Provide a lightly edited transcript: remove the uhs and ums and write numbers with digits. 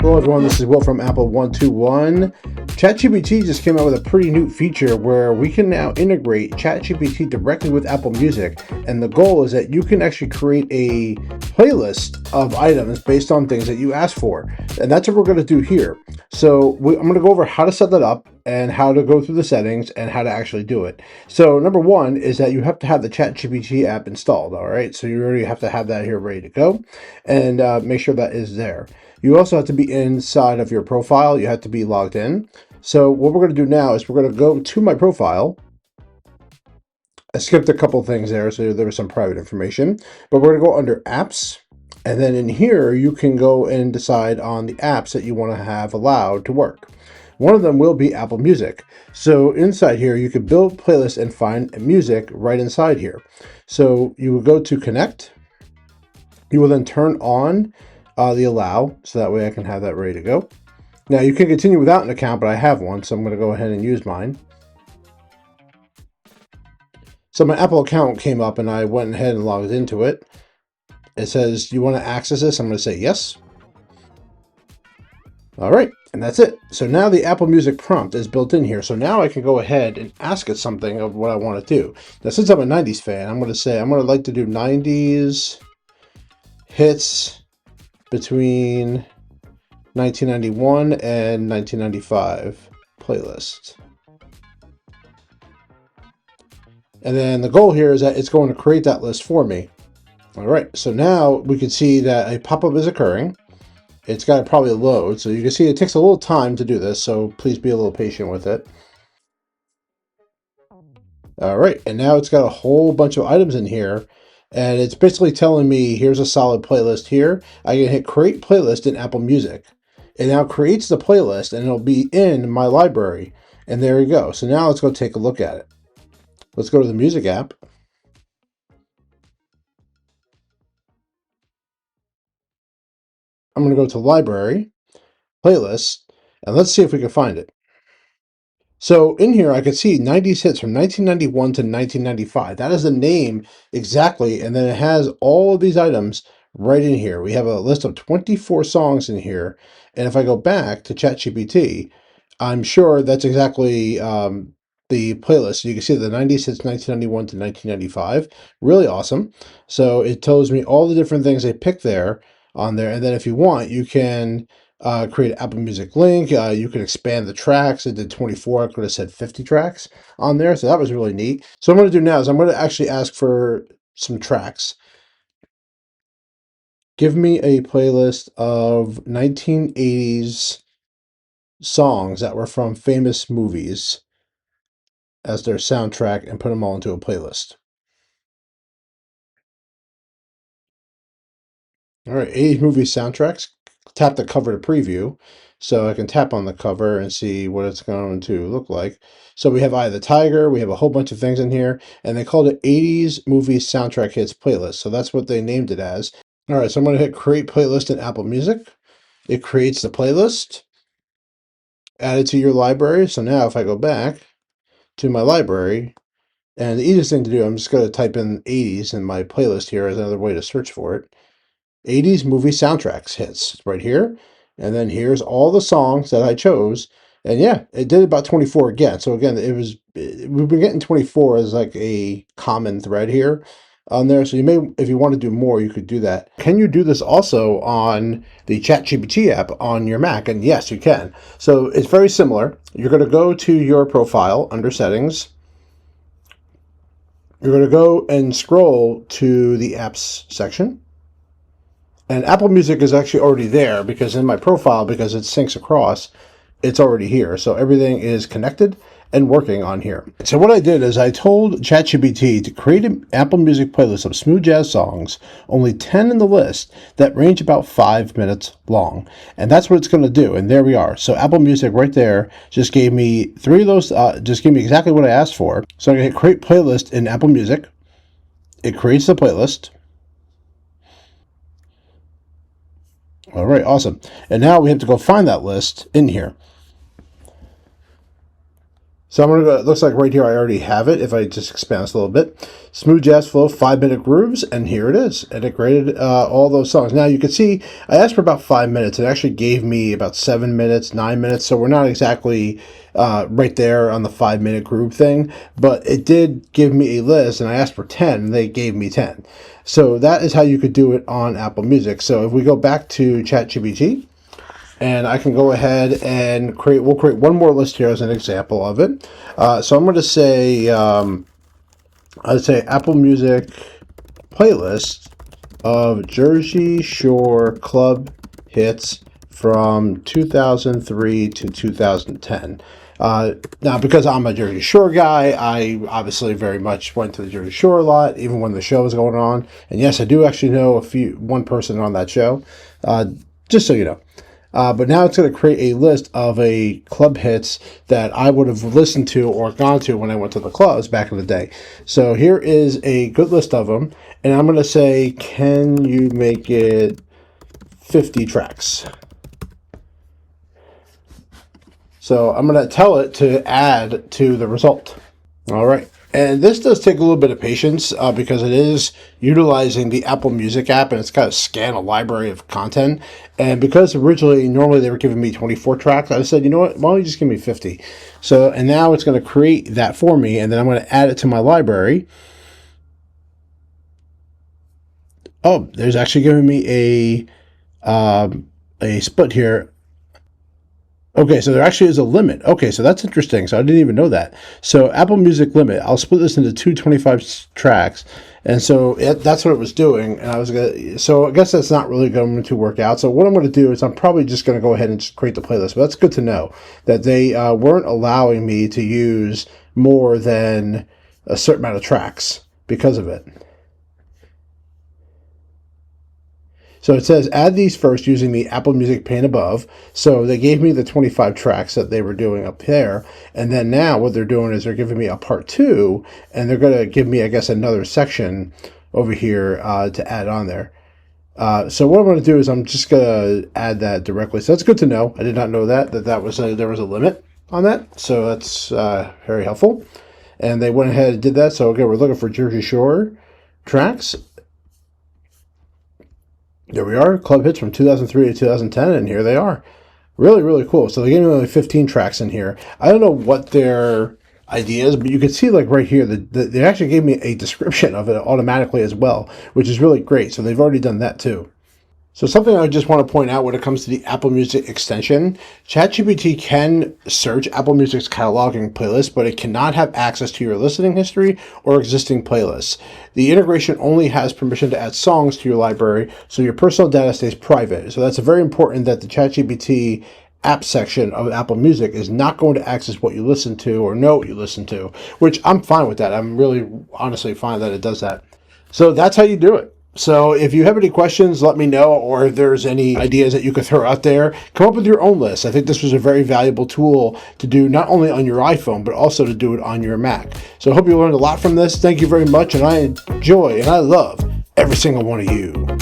Hello everyone, this is Will from Apple 121. ChatGPT just came out with a pretty neat feature where we can now integrate ChatGPT directly with Apple Music, and the goal is that you can actually create a playlist of items based on things that you ask for, and that's what we're going to do here. So I'm going to go over how to set that up and how to go through the settings and how to actually do it. So number one is that you have to have the ChatGPT app installed, all right? So you already have to have that here ready to go, and make sure that is there. You also have to be inside of your profile. You have to be logged in. So what we're going to do now is we're going to go to my profile. I skipped a couple things there, so there was some private information. But we're going to go under apps. And then in here, you can go and decide on the apps that you want to have allowed to work. One of them will be Apple Music. So inside here, you can build playlists and find music right inside here. So you will go to connect. You will then turn on the allow, so that way I can have that ready to go. Now you can continue without an account, but I have one, so I'm going to go ahead and use mine. So my Apple account came up and I went ahead and logged into it. It says, do you want to access this? I'm going to say yes. All right, and that's it. So now the Apple Music prompt is built in here. So now I can go ahead and ask it something of what I want to do. Now, since I'm a 90s fan, I'm going to say I'm going to like to do 90s hits between 1991 and 1995 playlist. And then the goal here is that it's going to create that list for me. All right, so now we can see that a pop-up is occurring. It's got to probably load, so you can see it takes a little time to do this, so please be a little patient with it. All right, and now it's got a whole bunch of items in here, and it's basically telling me here's a solid playlist here. I can hit create playlist in Apple Music. It now creates the playlist and it'll be in my library. And there we go. So now let's go take a look at it. Let's go to the music app. I'm going to go to library, playlist, and let's see if we can find it. So in here, I can see 90s hits from 1991 to 1995. That is the name exactly. And then it has all of these items right in here. We have a list of 24 songs in here. And if I go back to ChatGPT, I'm sure that's exactly the playlist. So you can see the 90s hits 1991 to 1995. Really awesome. So it tells me all the different things they picked there on there. And then if you want, you can create an Apple Music link. You can expand the tracks. It did 24. I could have said 50 tracks on there. So that was really neat. So what I'm going to do now is I'm going to actually ask for some tracks. Give me a playlist of 1980s songs that were from famous movies as their soundtrack and put them all into a playlist. All right, 80s movie soundtracks. Tap the cover to preview. So I can tap on the cover and see what it's going to look like. So we have Eye of the Tiger. We have a whole bunch of things in here. And they called it 80s movie soundtrack hits playlist. So that's what they named it as. All right, so I'm going to hit create playlist in Apple Music. It creates the playlist. Add it to your library. So now if I go back to my library, and the easiest thing to do, I'm just going to type in 80s in my playlist here as another way to search for it. 80s movie soundtracks hits right here. And then here's all the songs that I chose. And yeah, it did about 24 again. So again, we've been getting 24 as like a common thread here on there. So you may, if you want to do more, you could do that. Can you do this also on the ChatGPT app on your Mac? And yes, you can. So it's very similar. You're going to go to your profile under settings. You're going to go and scroll to the apps section. And Apple Music is actually already there because in my profile, because it syncs across, it's already here. So everything is connected and working on here. So what I did is I told ChatGPT to create an Apple Music playlist of smooth jazz songs, only 10 in the list, that range about 5 minutes long. And that's what it's going to do. And there we are. So Apple Music right there just gave me 3 of those, just gave me exactly what I asked for. So I'm going to hit create playlist in Apple Music. It creates the playlist. All right, awesome. And now we have to go find that list in here. So I'm going to go, it looks like right here I already have it. If I just expand this a little bit, smooth jazz flow, 5-minute grooves, and here it is. And it created all those songs. Now you can see I asked for about 5 minutes. It actually gave me about 7 minutes, 9 minutes. So we're not exactly right there on the 5-minute groove thing, but it did give me a list, and I asked for 10, and they gave me 10. So that is how you could do it on Apple Music. So if we go back to ChatGPT, and I can go ahead and we'll create one more list here as an example of it. So I'm going to say, I'd say Apple Music playlist of Jersey Shore club hits from 2003 to 2010. Now, because I'm a Jersey Shore guy, I obviously very much went to the Jersey Shore a lot, even when the show was going on. And yes, I do actually know one person on that show, just so you know. But now it's going to create a list of a club hits that I would have listened to or gone to when I went to the clubs back in the day. So here is a good list of them. And I'm going to say, can you make it 50 tracks? So I'm going to tell it to add to the result. All right. And this does take a little bit of patience because it is utilizing the Apple Music app, and it's got to scan a library of content. And because normally they were giving me 24 tracks, I said, you know what, why don't you just give me 50? So, and now it's going to create that for me, and then I'm going to add it to my library. Oh, there's actually giving me a split here. Okay, so there actually is a limit. Okay, so that's interesting. So I didn't even know that. So Apple Music limit, I'll split this into 225 tracks. And so that's what it was doing. And so I guess that's not really going to work out. So what I'm going to do is I'm probably just going to go ahead and just create the playlist. But that's good to know that they weren't allowing me to use more than a certain amount of tracks because of it. So it says, add these first using the Apple Music pane above. So they gave me the 25 tracks that they were doing up there. And then now what they're doing is they're giving me a part 2, and they're going to give me, I guess, another section over here to add on there. So what I'm going to do is I'm just going to add that directly. So that's good to know. I did not know that there was a limit on that. So that's very helpful. And they went ahead and did that. So again, we're looking for Jersey Shore tracks. There we are, club hits from 2003 to 2010, and here they are. Really, really cool. So they gave me only 15 tracks in here. I don't know what their idea is, but you can see like right here, they actually gave me a description of it automatically as well, which is really great. So they've already done that too. So something I just want to point out when it comes to the Apple Music extension, ChatGPT can search Apple Music's cataloging playlist, but it cannot have access to your listening history or existing playlists. The integration only has permission to add songs to your library, so your personal data stays private. So that's very important that the ChatGPT app section of Apple Music is not going to access what you listen to or know what you listen to, which I'm fine with that. I'm really honestly fine that it does that. So that's how you do it. So if you have any questions, let me know, or if there's any ideas that you could throw out there, come up with your own list. I think this was a very valuable tool to do not only on your iPhone, but also to do it on your Mac. So I hope you learned a lot from this. Thank you very much, and I enjoy and I love every single one of you.